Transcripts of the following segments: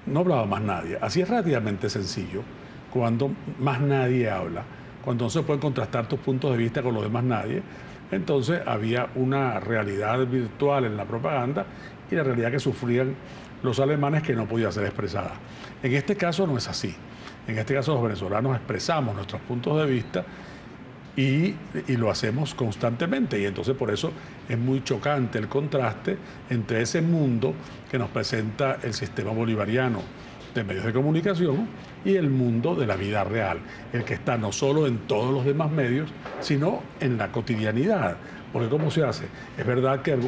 no hablaba más nadie. Así es relativamente sencillo, cuando más nadie habla, cuando no se pueden contrastar tus puntos de vista con los demás nadie, entonces había una realidad virtual en la propaganda y la realidad que sufrían los alemanes que no podía ser expresada. En este caso no es así. En este caso los venezolanos expresamos nuestros puntos de vista y lo hacemos constantemente, y entonces por eso es muy chocante el contraste entre ese mundo que nos presenta el sistema bolivariano de medios de comunicación y el mundo de la vida real, el que está no solo en todos los demás medios, sino en la cotidianidad. Porque ¿cómo se hace? Es verdad que el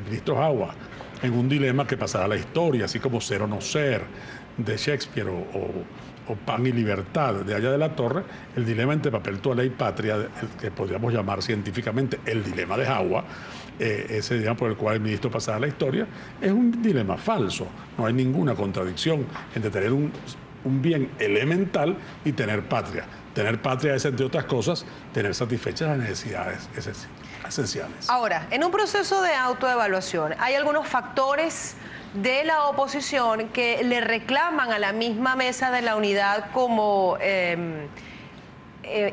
ministro Jagua, en un dilema que pasará a la historia, así como Ser o no ser, de Shakespeare, o Pan y Libertad, de Allá de la Torre, el dilema entre papel, toalla y patria, el que podríamos llamar científicamente el dilema de Jagua, ese dilema por el cual el ministro pasará a la historia, es un dilema falso. No hay ninguna contradicción entre tener un bien elemental y tener patria. Tener patria es, entre otras cosas, tener satisfechas las necesidades esenciales. Ahora, en un proceso de autoevaluación, hay algunos factores de la oposición que le reclaman a la misma mesa de la unidad como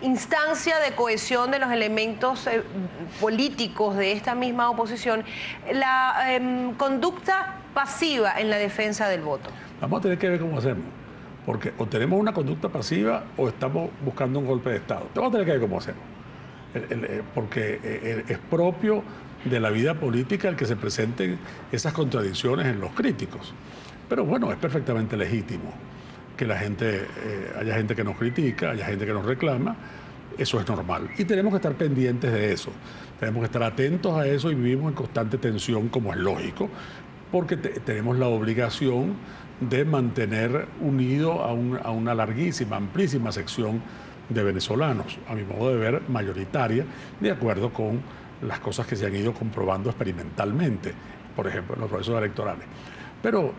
instancia de cohesión de los elementos políticos de esta misma oposición, la conducta pasiva en la defensa del voto. Vamos a tener que ver cómo hacemos, porque o tenemos una conducta pasiva o estamos buscando un golpe de Estado. Vamos a tener que ver cómo hacemos, porque es propio de la vida política el que se presenten esas contradicciones en los críticos. Pero bueno, es perfectamente legítimo que la gente, haya gente que nos critica, haya gente que nos reclama, eso es normal. Y tenemos que estar pendientes de eso, tenemos que estar atentos a eso y vivimos en constante tensión, como es lógico, porque tenemos la obligación de mantener unido a una larguísima, amplísima sección de venezolanos, a mi modo de ver, mayoritaria, de acuerdo con las cosas que se han ido comprobando experimentalmente, por ejemplo, en los procesos electorales. Pero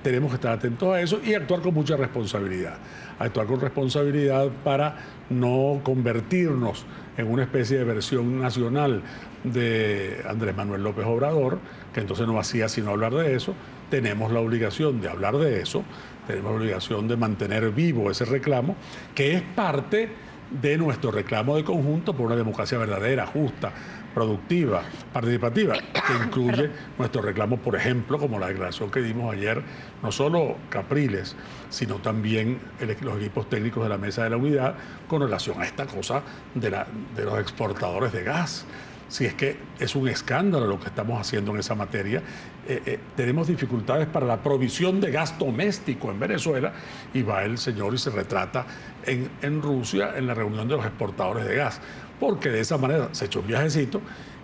tenemos que estar atentos a eso y actuar con mucha responsabilidad. Actuar con responsabilidad para no convertirnos en una especie de versión nacional de Andrés Manuel López Obrador, que entonces no hacía sino hablar de eso. Tenemos la obligación de hablar de eso, tenemos la obligación de mantener vivo ese reclamo, que es parte de nuestro reclamo de conjunto por una democracia verdadera, justa, productiva, participativa, que incluye nuestro reclamo, por ejemplo, como la declaración que dimos ayer, no solo Capriles, sino también los equipos técnicos de la Mesa de la Unidad con relación a esta cosa de los exportadores de gas. Si es que es un escándalo lo que estamos haciendo en esa materia. Tenemos dificultades para la provisión de gas doméstico en Venezuela y va el señor y se retrata en Rusia en la reunión de los exportadores de gas, porque de esa manera se echó un viajecito,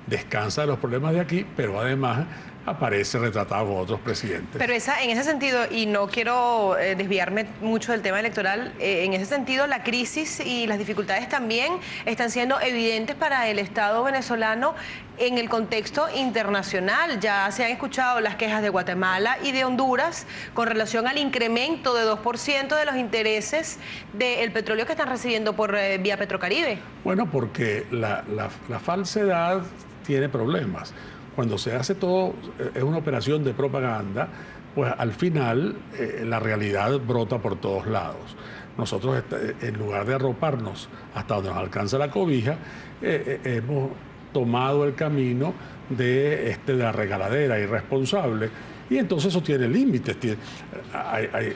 descansa de los problemas de aquí, pero además aparece retratado con otros presidentes. Pero en ese sentido, y no quiero desviarme mucho del tema electoral, en ese sentido la crisis y las dificultades también están siendo evidentes para el Estado venezolano en el contexto internacional. Ya se han escuchado las quejas de Guatemala y de Honduras con relación al incremento de 2% de los intereses del petróleo que están recibiendo por vía Petrocaribe. Bueno, porque la falsedad tiene problemas. Cuando se hace todo, es una operación de propaganda, pues al final la realidad brota por todos lados. Nosotros, en lugar de arroparnos hasta donde nos alcanza la cobija, hemos tomado el camino de la regaladera irresponsable, y entonces eso tiene límites.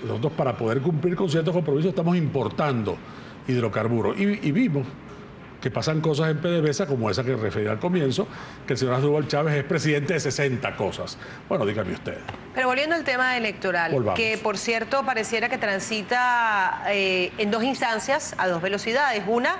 Nosotros, para poder cumplir con ciertos compromisos, estamos importando hidrocarburos y vimos que pasan cosas en PDVSA como esa que refería al comienzo, que el señor Asdrúbal Chávez es presidente de 60 cosas. Bueno, dígame usted. Pero volviendo al tema electoral, volvamos. Que por cierto pareciera que transita en dos instancias, a dos velocidades. Una,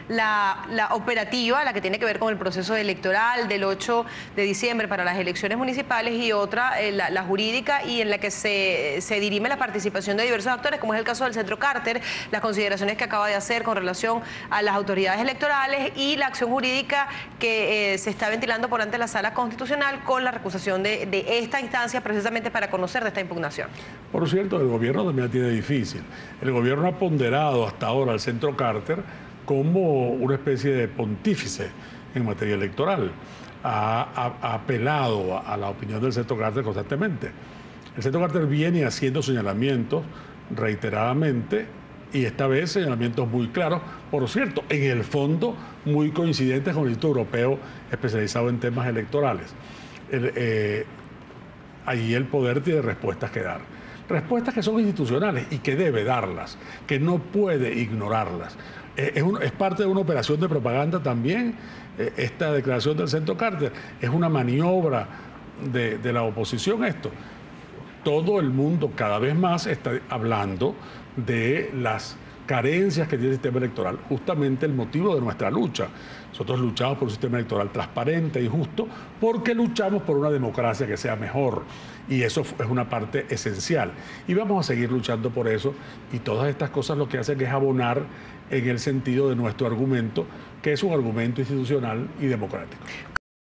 la operativa, la que tiene que ver con el proceso electoral del 8 de diciembre para las elecciones municipales, y otra, la jurídica, y en la que se dirime la participación de diversos actores, como es el caso del Centro Carter, las consideraciones que acaba de hacer con relación a las autoridades electorales y la acción jurídica que se está ventilando por ante la Sala Constitucional con la recusación de esta instancia, precisamente para conocer de esta impugnación. Por cierto, el gobierno también la tiene difícil. El gobierno ha ponderado hasta ahora al Centro Carter como una especie de pontífice en materia electoral. Ha apelado a la opinión del Centro Carter constantemente. El Centro Carter viene haciendo señalamientos reiteradamente y esta vez señalamientos muy claros, por cierto, en el fondo muy coincidentes con el Instituto Europeo especializado en temas electorales. Allí el poder tiene respuestas que dar. Respuestas que son institucionales y que debe darlas, que no puede ignorarlas. Es parte de una operación de propaganda también, esta declaración del Centro Carter. Es una maniobra de la oposición esto. Todo el mundo cada vez más está hablando de las carencias que tiene el sistema electoral, justamente el motivo de nuestra lucha. Nosotros luchamos por un sistema electoral transparente y justo porque luchamos por una democracia que sea mejor y eso es una parte esencial. Y vamos a seguir luchando por eso y todas estas cosas lo que hacen es abonar en el sentido de nuestro argumento, que es un argumento institucional y democrático.